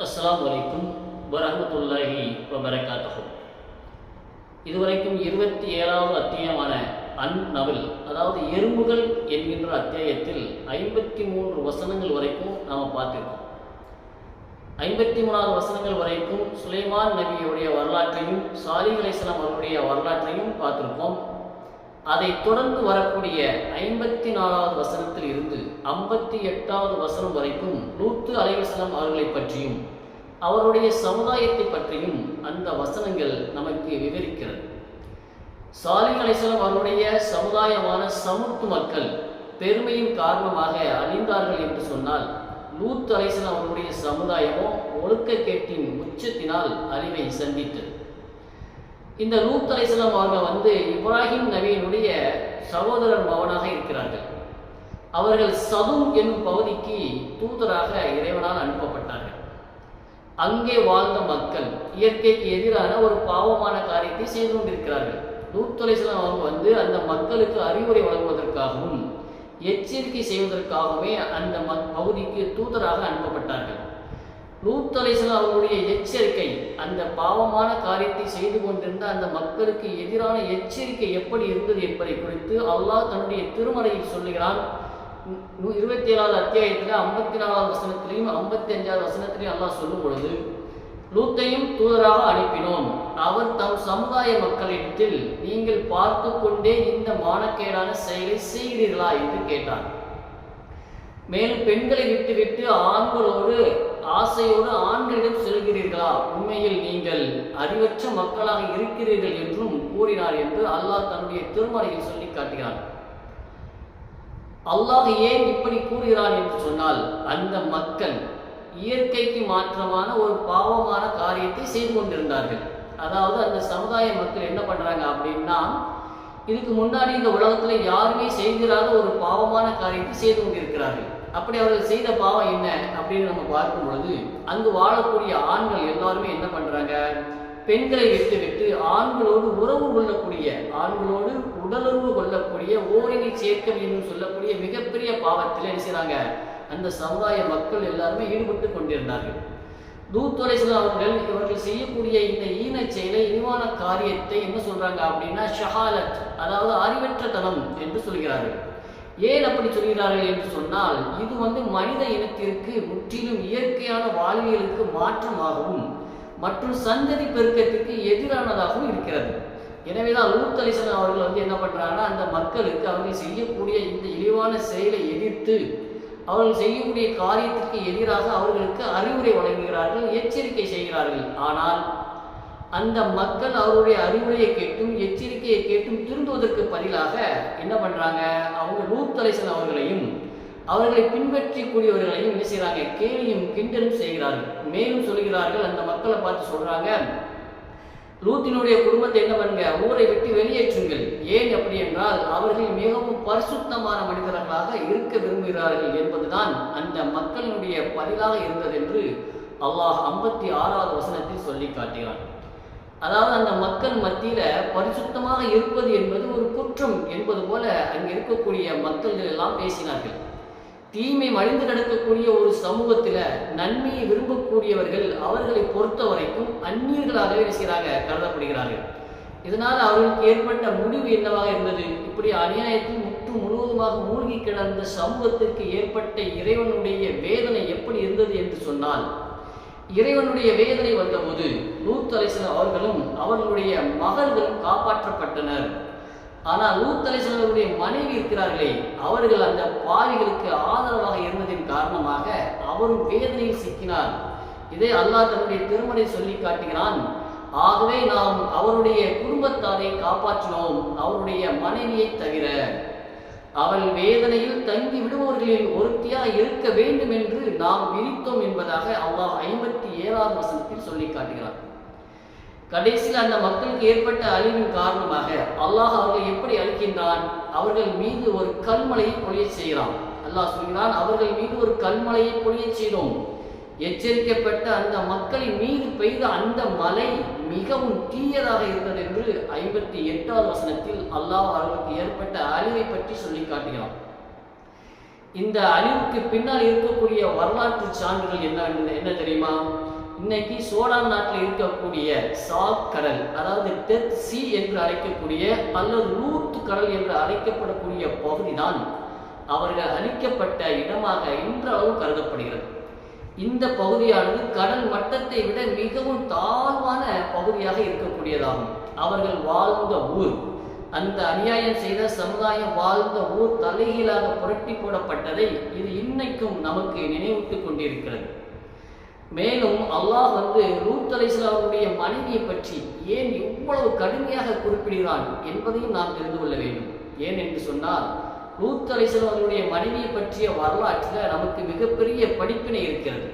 அஸ்ஸலாமு அலைக்கும் வரஹ்மத்துல்லாஹி வபரகாத்துஹு. இதுவரைக்கும் 27வது அத்தியாயமான அந்நவில், அதாவது எறும்புகள் என்கின்ற அத்தியாயத்தில் 53 வசனங்கள் வரைக்கும் நாம் பார்த்திருக்கோம். 53வது வசனங்கள் வரைக்கும் சுலைமான் நபியுடைய வரலாற்றையும் சாலிஹ் அலைஹிஸ்ஸலாம் அவருடைய வரலாற்றையும் பார்த்திருக்கோம். அதை தொடர்ந்து வரக்கூடிய 54வது வசனத்தில் இருந்து 58வது வசனம் வரைக்கும் லூத் அலைஹிஸ்ஸலாம் அவர்களை பற்றியும் அவருடைய சமுதாயத்தை பற்றியும் அந்த வசனங்கள் நமக்கு விவரிக்கிறது. சாலிஹ் அலைஹிஸ்ஸலாம் அவருடைய சமுதாயமான சமுத்து மக்கள் பெருமையின் காரணமாக அழிந்தார்கள் என்று சொன்னால், லூத் அலைஹிஸ்ஸலாம் அவருடைய சமுதாயமோ ஒழுக்கக்கேட்டின் உச்சத்தினால் அழிவை சந்தித்தது. இந்த லூத் அலைஹிஸ்ஸலாம் அவர்கள் இப்ராஹிம் நபியினுடைய சகோதரர் மகனாக இருக்கிறார்கள். அவர்கள் சதும் என்னும் பகுதிக்கு தூதராக இறைவனால் அனுப்பப்பட்டார்கள். அங்கே வாழ்ந்த மக்கள் இயற்கைக்கு எதிரான ஒரு பாவமான காரியத்தை செய்து கொண்டிருக்கிறார்கள். லூத் அலைஹிஸ்ஸலாம் அவங்க அந்த மக்களுக்கு அறிவுரை வழங்குவதற்காகவும் எச்சரிக்கை செய்வதற்காகவே அந்த பகுதிக்கு தூதராக அனுப்பப்பட்டார்கள். லூத் அலைஹிஸ்ஸலாம் அவர்களுடைய எச்சரிக்கை, அந்த பாவமான காரியத்தை செய்து கொண்டிருந்த அந்த மக்களுக்கு எதிரான எச்சரிக்கை எப்படி இருந்தது என்பதை குறித்து அல்லாஹ் தன்னுடைய திருமறையில் சொல்லுகிறான். 27வது அத்தியாயத்தில் 54வது வசனத்திலையும் 55வது வசனத்திலையும் அல்லாஹ் சொல்லும் பொழுது, லூத்தையும் தூதராக அனுப்பினோம். அவர் தம் சமுதாய மக்களிடத்தில், நீங்கள் பார்த்து கொண்டே இந்த மானக்கேடான செயலை செய்கிறீர்களா என்று கேட்டார். மேலும் பெண்களை விட்டுவிட்டு ஆண்களோடு ஆசையோடு ஆண்களிடம் செல்கிறீர்களா? உண்மையில் நீங்கள் அறிவற்ற மக்களாக இருக்கிறீர்கள் என்றும் கூறினார் என்று அல்லாஹ் தன்னுடைய திருமறையில் சொல்லி காட்டுகிறான். அல்லாஹ் ஏன் இப்படி கூறுகிறான் என்று சொன்னால், அந்த மக்கள் இயற்கைக்கு மாற்றமான ஒரு பாவமான காரியத்தை செய்து கொண்டிருந்தார்கள். அதாவது அந்த சமுதாய மக்கள் என்ன பண்றாங்க அப்படின்னா, இதுக்கு முன்னாடி இந்த உலகத்துல யாருமே செய்திராத ஒரு பாவமான காரியத்தை செய்து கொண்டிருக்கிறார்கள். அப்படி அவர்கள் செய்த பாவம் என்ன அப்படின்னு நம்ம பார்க்கும் பொழுது, அங்கு வாழக்கூடிய ஆண்கள் எல்லாருமே என்ன பண்றாங்க, பெண்களை விட்டு ஆண்களோடு உறவு கொள்ளக்கூடிய, ஆண்களோடு உடலுறவு கொள்ளக்கூடிய ஓரினை சேர்க்கை என்று சொல்லக்கூடிய மிகப்பெரிய பாவத்தில் என்ன செய்றாங்க, அந்த சமுதாய மக்கள் எல்லாருமே ஈடுபட்டு கொண்டிருந்தார்கள். லூத் அலைஹிஸ்ஸலாம் இவர்கள் செய்யக்கூடிய இந்த ஈனச் செயலை, இழிவான காரியத்தை என்ன சொல்றாங்க அப்படின்னா ஷஹாலத், அதாவது அறிவற்றத்தனம் என்று சொல்கிறார்கள். ஏன் அப்படி சொல்கிறார்கள் என்று சொன்னால், இது மனித இனத்திற்கு முற்றிலும் இயற்கையான வாழ்வியலுக்கு மாற்றமாகவும் மற்றும் சந்ததி பெருக்கத்திற்கு எதிரானதாகவும் இருக்கிறது. எனவேதான் லூத் அலைஹிஸ்ஸலாம் அவர்கள் என்ன பண்றாங்கன்னா, அந்த மக்களுக்கு அவர்கள் செய்யக்கூடிய இந்த இழிவான செயலை எதிர்த்து அவர்கள் செய்யக்கூடிய காரியத்திற்கு எதிராக அவர்களுக்கு அறிவுரை வழங்குகிறார்கள், எச்சரிக்கை செய்கிறார்கள். ஆனால் அந்த மக்கள் அவருடைய அறிவுரையை கேட்டும் எச்சரிக்கையை கேட்டும் திருந்துவதற்கு பதிலாக என்ன பண்றாங்க, அவங்க லூத் அலைஹிஸ்ஸலாம் அவர்களையும் அவர்களை பின்பற்றி கூடியவர்களையும் என்ன செய்யறாங்க, கேலியும் கிண்டலும் செய்கிறார்கள். மேலும் சொல்கிறார்கள், அந்த மக்களை பார்த்து சொல்றாங்க, லூத்தினுடைய குடும்பத்தை என்ன பண்ணுங்க, ஊரை விட்டு வெளியேற்றுங்கள். ஏன் அப்படி என்றால், அவர்கள் மிகவும் பரிசுத்தமான மனிதர்களாக இருக்க விரும்புகிறார்கள் என்பதுதான் அந்த மக்களினுடைய பதிலாக இருந்தது என்று அல்லாஹ் 56வது வசனத்தில் சொல்லி காட்டுகிறான். அதாவது அந்த மக்கள் மத்தியில பரிசுத்தமாக இருப்பது என்பது ஒரு குற்றம் என்பது போல அங்கு இருக்கக்கூடிய மக்கள்கள் எல்லாம் பேசினார்கள். தீமை மலிந்து கிடக்கக்கூடிய ஒரு சமூகத்தில நன்மையை விரும்பக்கூடியவர்கள் அவர்களை பொறுத்த வரைக்கும் அந்நியர்களாகவே செய்கிறாங்க, கருதப்படுகிறார்கள். இதனால் அவர்களுக்கு ஏற்பட்ட முடிவு என்னவாக இருந்தது, இப்படி அநியாயத்தில் முழுவதுமாக மூழ்கி கிடந்த சமூகத்திற்கு ஏற்பட்ட இறைவனுடைய வேதனை எப்படி இருந்தது என்று சொன்னால், இறைவனுடைய வேதனை வந்தபோது லூத் அலைஹிஸ்ஸலாம் அவர்களும் அவர்களுடைய மகள்களும் காப்பாற்றப்பட்டனர். ஆனால் லூத் அலைஹிஸ்ஸலாம் அவருடைய மனைவி இருக்கிறார்களே, அவர்கள் அந்த பாவிகளுக்கு ஆதரவாக இருந்ததின் காரணமாக அவரும் வேதனையில் சிக்கினார். இதை அல்லாஹ் தன்னுடைய திருமறை சொல்லி காட்டுகிறான். ஆகவே நாம் அவருடைய குடும்பத்தாரை காப்பாற்றினோம், அவருடைய மனைவியை தவிர. அவள் வேதனையில் தங்கி விடுபவர்களில் ஒருத்தியா இருக்க வேண்டும் என்று நாம் விரித்தோம் என்பதாக அல்லாஹ் 57வது வசனத்தில் சொல்லி காட்டுகிறார். கடைசியில் அந்த மக்களுக்கு ஏற்பட்ட அழிவின் காரணமாக அல்லாஹ் அவர்களை எப்படி அழிக்கின்றான், அவர்கள் மீது ஒரு கல்மலையை பொழிய செய்கிறான். அல்லாஹ் சொல்கிறான், அவர்கள் மீது ஒரு கல்மலையை பொழிய செய்தோம். எச்சரிக்கப்பட்ட அந்த மக்களின் மீது பெய்த அந்த மலை மிகவும் தீயதாக இருந்தது என்று 58வது வசனத்தில் அல்லாஹ் அவர்களுக்கு ஏற்பட்ட அழிவை பற்றி சொல்லி காட்டுகிறான். இந்த அழிவுக்கு பின்னால் இருக்கக்கூடிய வரலாற்று சான்றுகள் என்ன தெரியுமா? இன்னைக்கு சோடான் நாட்டில் இருக்கக்கூடிய சாக் கடல், அதாவது டெத் சி என்று அழைக்கக்கூடிய அல்லது லூத் கடல் என்று அழைக்கப்படக்கூடிய பகுதி தான் அவர்கள் அழிக்கப்பட்ட இடமாக இன்றளவு கருதப்படுகிறது. இந்த பகுதியானது கடல் மட்டத்தை விட மிகவும் தாழ்வான பகுதியாக இருக்கக்கூடியதாகும். அவர்கள் வாழ்ந்த ஊர், அந்த அநியாயம் செய்த சமுதாயம் வாழ்ந்த ஊர் தலைகீழாக புரட்டி போடப்பட்டதை இது இன்னைக்கும் நமக்கு நினைவூட்டிக் கொண்டிருக்கிறது. மேலும் அல்லாஹ் லூத் அலைஹிஸ்ஸலாம் அவருடைய மனைவியை பற்றி ஏன் இவ்வளவு கடுமையாக குறிப்பிடுகிறான் என்பதையும் நாம் தெரிந்து கொள்ள வேண்டும். ஏன் என்று சொன்னால், லூத் அலைஹிஸ்ஸலாம் அவருடைய மனைவியை பற்றிய வரலாற்றில் நமக்கு மிகப்பெரிய படிப்பினை இருக்கிறது.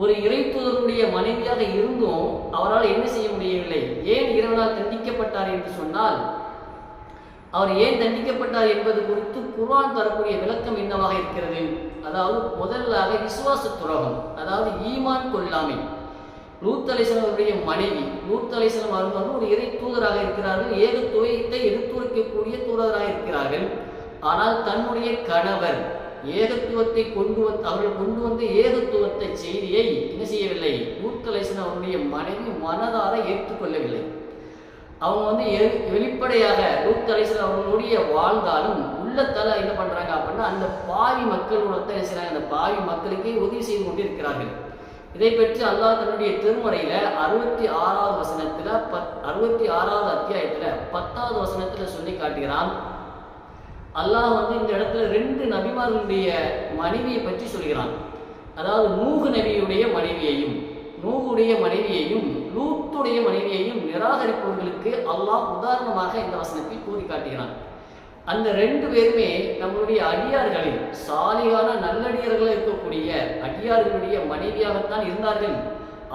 ஒரு இறை தூதருடைய மனைவியாக இருந்தும் அவரால் என்ன செய்ய முடியவில்லை. ஏன் இறைவனால் தண்டிக்கப்பட்டார் என்று சொன்னால், அவர் ஏன் தண்டிக்கப்பட்டார் என்பது குறித்து குர்ஆன் தரக்கூடிய விளக்கம் என்னவாக இருக்கிறது? அதாவது முதலாக விசுவாச துரோகம், அதாவது ஈமான் கொள்ளாமை. லூத் அலைஹிஸ்ஸலாம் அவருடைய மனைவி, லூத் அலைஹிஸ்ஸலாம் அவர்கள் ஒரு இறை தூதராக இருக்கிறார்கள், ஏகத்துவத்தை எடுத்துரைக்கக்கூடிய தூதராக இருக்கிறார்கள். ஆனால் தன்னுடைய கணவர் ஏகத்துவத்தை அவர்கள் கொண்டு வந்த ஏகத்துவத்தை செய்தியை என்ன செய்யவில்லை? லூத் அலைஹிஸ்ஸலாம் அவருடைய மனைவி மனதார ஏற்றுக்கொள்ளவில்லை. அவங்க வெளிப்படையாக லூத் அலைஹிஸ்ஸலாம் அவர்களுடைய வாழ்ந்தாலும் உள்ளத்தால என்ன பண்றாங்க அப்படின்னா, அந்த பாவி மக்களோட என்ன செய்யறாங்க, அந்த பாவி மக்களுக்கே உதவி செய்து கொண்டு இருக்கிறார்கள். இதை பற்றி அல்லாஹ் தன்னுடைய திருமறையில 66வது வசனத்துல 66வது அத்தியாயத்துல 10வது வசனத்துல சொல்லி காட்டுகிறான். அல்லாஹ் இந்த இடத்துல 2 நபிமார்களுடைய மனைவியை பற்றி சொல்கிறான். அதாவது நூஹ் நபியுடைய மனைவியையும் லூத்துடைய மனைவியையும் நிராகரிப்பவர்களுக்கு அல்லாஹ் உதாரணமாக இந்த வசனத்தில் கூறி காட்டுகிறான். அந்த 2 பேருமே நம்மளுடைய அடியார்களில் சாலிகான நல்லடியார்களாக இருக்கக்கூடிய அடியார்களுடைய மனைவியாகத்தான் இருந்தார்கள்.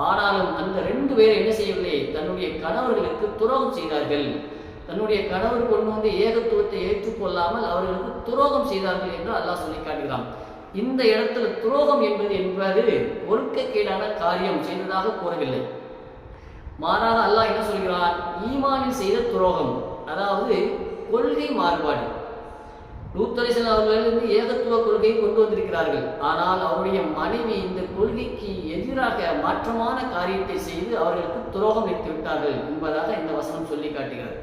ஆனாலும் அந்த 2 பேர் என்ன செய்யவில்லை? தன்னுடைய கணவர்களுக்கு துரோகம் செய்தார்கள். தன்னுடைய கணவர் கொண்டு வந்து ஏகத்துவத்தை ஏற்றுக்கொள்ளாமல் அவர்களுக்கு துரோகம் செய்தார்கள் என்று அல்லாஹ் சொல்லி காட்டுகிறான். இந்த இடத்துல துரோகம் என்பது ஒழுக்கக்கேடான காரியம் செய்ததாக கூறவில்லை. மாறாக அல்லாஹ் என்ன சொல்கிறான்? ஈமானில் செய்த துரோகம், அதாவது கொள்கை மாறுபாடு. லூத் அலைஹிஸ்ஸலாம் அவர்கள் ஏகத்துவ கொள்கையை கொண்டு வந்திருக்கிறார்கள். ஆனால் அவருடைய மனைவி இந்த கொள்கைக்கு எதிராக மாற்றமான காரியத்தை செய்து அவர்களுக்கு துரோகம் வைத்து விட்டார்கள் என்பதாக இந்த வசனம் சொல்லி காட்டுகிறது.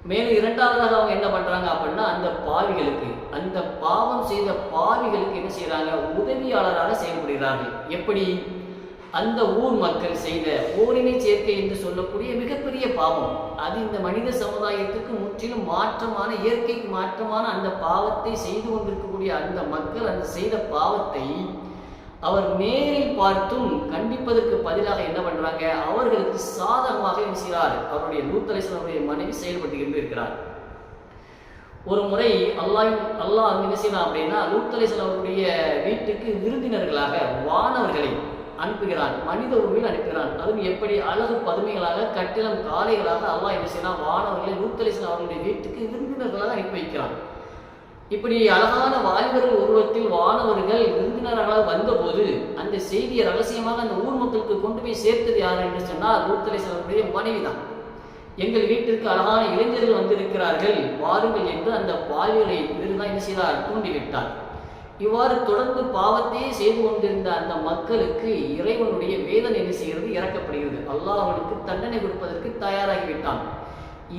மேலும் இரண்டாவதாக அவங்க என்ன பண்றாங்க அப்படின்னா, அந்த பாவிகளுக்கு, அந்த பாவம் செய்த பாவிகளுக்கு என்ன செய்யறாங்க? உதவியாளராக செயல்படுகிறார்கள். எப்படி? அந்த ஊர் மக்கள் செய்த ஓரினை சேர்க்கை என்று சொல்லக்கூடிய மிகப்பெரிய பாவம், அது இந்த மனித சமுதாயத்துக்கு முற்றிலும் மாற்றமான, இயற்கைக்கு மாற்றமான அந்த பாவத்தை செய்து கொண்டிருக்கக்கூடிய அந்த மக்கள் அந்த செய்த பாவத்தை அவர் நேரில் பார்த்தும் கண்டிப்பதற்கு பதிலாக என்ன பண்றாங்க? அவர்களுக்கு சாதகமாக என்ன செய்கிறார்? அவருடைய லூத் அலைஹிஸ்ஸலாம் மனைவி செயல்பட்டு இருக்கிறார். ஒரு முறை அல்லாஹ் என்ன செய்யலாம் அப்படின்னா, லூத் அலைஹிஸ்ஸலாம் வீட்டுக்கு விருந்தினர்களாக வானவர்களை அனுப்புகிறான், மனித உருவில் அனுப்புகிறான். அதுவும் எப்படி? அழகு பதுமைகளாக, கட்டிடம் காளைகளாக அல்லாஹ் என்ன செய்யலாம்? வானவர்களை லூத் அலைஹிஸ்ஸலாம் அவருடைய வீட்டுக்கு விருந்தினர்களாக அனுப்பி வைக்கிறான். இப்படி அழகான வாலிபர்கள் உருவத்தில் வானவர்கள் விருந்தினர்களாக வந்தபோது அந்த செய்தியை ரகசியமாக அந்த ஊர் மக்களுக்கு கொண்டு போய் சேர்த்தது யார் என்று சொன்னால், லூத் அலைஹிஸ்ஸலாம் மனைவிதான். எங்கள் வீட்டிற்கு அழகான இளைஞர்கள் வந்திருக்கிறார்கள், வாருங்கள் என்று அந்த பாவிகளை இவர்தான் என்ன செய்தார்? தூண்டிவிட்டார். இவ்வாறு தொடர்ந்து பாவத்தையே செய்து கொண்டிருந்த அந்த மக்களுக்கு இறைவனுடைய வேதனை என்ன செய்கிறது? இறக்கப்படுகிறது. அல்லாஹ் அவனுக்கு தண்டனை கொடுப்பதற்கு தயாராகிவிட்டான்.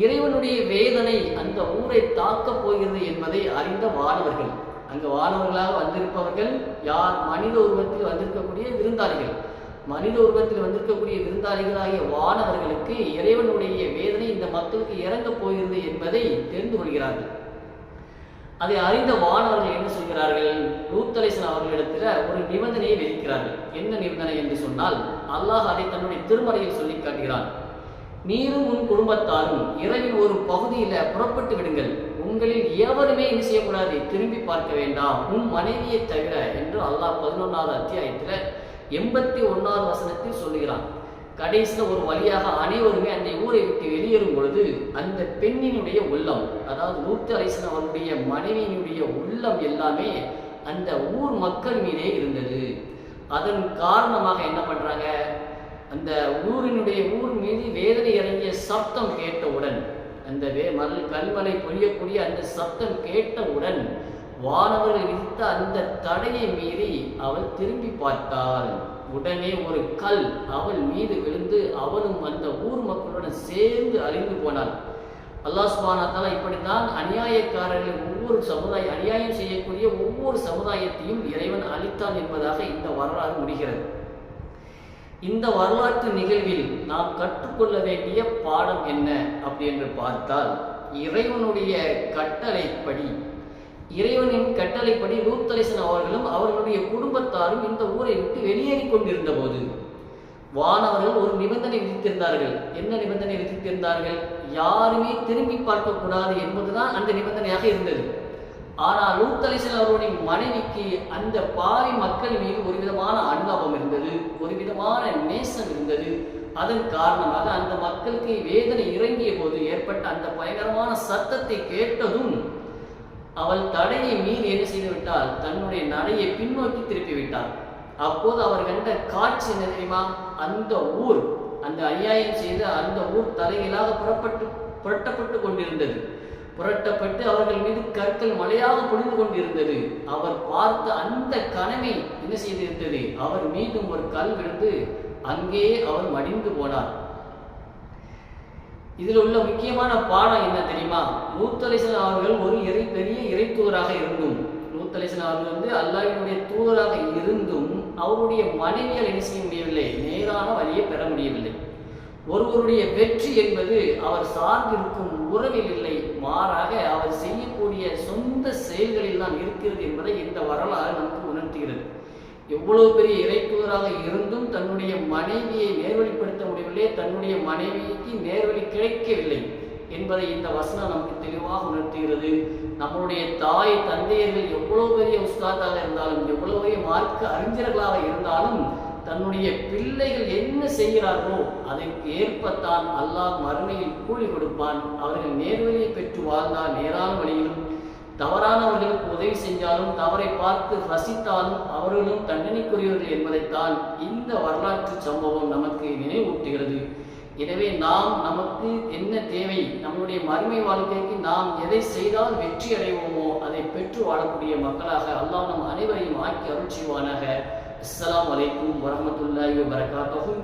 இறைவனுடைய வேதனை அந்த ஊரை தாக்கப் போகிறது என்பதை அறிந்த வானவர்கள், அங்கு வானவர்களாக வந்திருப்பவர்கள் யார்? மனித உருவத்தில் வந்திருக்கக்கூடிய விருந்தாளிகள். மனித உருவத்தில் வந்திருக்கக்கூடிய விருந்தாளிகளாகிய வானவர்களுக்கு இறைவனுடைய வேதனை இந்த மக்களுக்கு இறங்கப் போகிறது என்பதை தெரிந்து கொள்கிறார்கள். அதை அறிந்த வானவர்கள் என்ன சொல்கிறார்கள்? லூத் அலைஹிஸ்ஸலாம் அவர்களிடத்தில் ஒரு நிபந்தனையை விதிக்கிறார்கள். என்ன நிபந்தனை என்று சொன்னால், அல்லாஹ் அதை தன்னுடைய திருமறையில் சொல்லி காட்டுகிறான். நீரும் உன் குடும்பத்தாரும் இரவில் ஒரு பகுதியில புறப்பட்டு விடுங்கள். உங்களில் எவருமே என்ன செய்யக்கூடாது? திரும்பி பார்க்க வேண்டாம், உன் மனைவியை தவிர என்று அல்லாஹ் 11வது அத்தியாயத்துல 81வது வசனத்தில் சொல்லுகிறான். கடைசியில் ஒரு வழியாக அனைவருமே அந்த ஊரை விட்டு வெளியேறும் பொழுது அந்த பெண்ணினுடைய உள்ளம், அதாவது லூத் அலைஹிஸ்ஸலாம் அவருடைய மனைவியினுடைய உள்ளம் எல்லாமே அந்த ஊர் மக்கள் மீதே இருந்தது. அதன் காரணமாக என்ன பண்றாங்க? அந்த ஊர் மீது வேதனை இறங்கிய சப்தம் கேட்டவுடன், அந்த கல்மலை பொழியக்கூடிய அந்த சப்தம் கேட்டவுடன் வானவர்கள் விதித்த அந்த தடையை மீறி அவள் திரும்பி பார்த்தாள். உடனே ஒரு கல் அவள் மீது விழுந்து அவளும் அந்த ஊர் மக்களுடன் சேர்ந்து அழிந்து போனாள். அல்லாஹ் சுப்ஹானஹு வ தஆலா இப்படித்தான் அநியாயக்காரர்கள் அநியாயம் செய்யக்கூடிய ஒவ்வொரு சமுதாயத்தையும் இறைவன் அழித்தான் என்பதாக இந்த வரலாறு முடிகிறது. இந்த வரலாற்று நிகழ்வில் நாம் கற்றுக்கொள்ள வேண்டிய பாடம் என்ன அப்படி என்று பார்த்தால், இறைவனின் கட்டளைப்படி லூத் அலைஹிஸ்ஸலாம் அவர்களும் அவர்களுடைய குடும்பத்தாரும் இந்த ஊரை விட்டு வெளியேறி கொண்டிருந்த போது வானவர்கள் ஒரு நிபந்தனை விதித்திருந்தார்கள். என்ன நிபந்தனை விதித்திருந்தார்கள்? யாருமே திரும்பி பார்க்கக்கூடாது என்பதுதான் அந்த நிபந்தனையாக இருந்தது. ஆனால் லூத் அலைஹிஸ்ஸலாம் அவர்களுடைய மனைவிக்கு அந்த பாவி மக்கள் மீது ஒரு விதமான அனுதாபம் இருந்தது, ஒரு விதமான நேசம் இருந்தது. அதன் காரணமாக அந்த மக்களுக்கு வேதனை இறங்கிய போது ஏற்பட்ட அந்த பயங்கரமான சத்தத்தை கேட்டதும் அவள் தடையை மீறி என்ன செய்து விட்டால் தன்னுடைய நடையை பின்னோக்கி திருப்பி விட்டாள். அப்போது அவர் கண்ட காட்சி என்ன தெரியுமா? அந்த ஊர், அந்த அநியாயம் செய்த அந்த ஊர் தலைகளாக புரட்டப்பட்டு கொண்டிருந்தது. புரட்டப்பட்டு அவர்கள் மீது கற்கள் மழையாக பொழிந்து கொண்டிருந்தது. அவர் பார்த்த அந்த கனவை என்ன செய்திருந்தது? அவர் மீண்டும் ஒரு கல் விழுந்து அங்கேயே அவர் மடிந்து போனார். இதில் உள்ள முக்கியமான பாடம் என்ன தெரியுமா? லூத் அலைஹிஸ்ஸலாம் அவர்கள் ஒரு பெரிய இறை தூதராக இருந்தும், லூத் அலைஹிஸ்ஸலாம் அவர்கள் அல்லாஹ்வினுடைய தூதராக இருந்தும் அவருடைய மனைவியால் என்ன செய்ய முடியவில்லை? நேரான வழியை பெற முடியவில்லை. ஒருவருடைய வெற்றி என்பது அவர் சார்ந்திருக்கும் உறவில் இல்லை, மாறாக அவர் செய்யக்கூடிய சொந்த செயல்களில் தான் இருக்கிறது என்பதை இந்த வரலாறு நமக்கு உணர்த்துகிறது. எவ்வளவு பெரிய இறைத்தூதராக இருந்தும் தன்னுடைய மனைவியை நேர்வழிப்படுத்த முடியவில்லை, தன்னுடைய மனைவிக்கு நேர்வழி கிடைக்கவில்லை என்பதை இந்த வசனம் நமக்கு தெளிவாக உணர்த்துகிறது. நம்மளுடைய தாய் தந்தையர்கள் எவ்வளவு பெரிய உஸ்தாதாக இருந்தாலும், எவ்வளவு பெரிய மார்க்க அறிஞர்களாக இருந்தாலும், தன்னுடைய பிள்ளைகள் என்ன செய்கிறார்களோ அதற்கு ஏற்பத்தான் அல்லாஹ் மறுமையில் கூலி கொடுப்பான். அவர்கள் நேர்வழியை பெற்று வாழ்ந்தால் நேரான வழியிலும், தவறானவர்களுக்கு உதவி செஞ்சாலும், தவறை பார்த்து ரசித்தாலும் அவர்களும் தண்டனைக்குரியவர்கள் என்பதைத்தான் இந்த வரலாற்று சம்பவம் நமக்கு நினைவூட்டுகிறது. எனவே நமக்கு என்ன தேவை? நம்முடைய மறுமை வாழ்க்கைக்கு நாம் எதை செய்தால் வெற்றி அடைவோமோ அதை பெற்று வாழக்கூடிய மக்களாக அல்லாஹ் நம் அனைவரையும் ஆக்கி அருள் செய்வானாக. அஸ்ஸலாமு அலைக்கும் வரஹ்மத்துல்லாஹி வபரகாத்துஹு.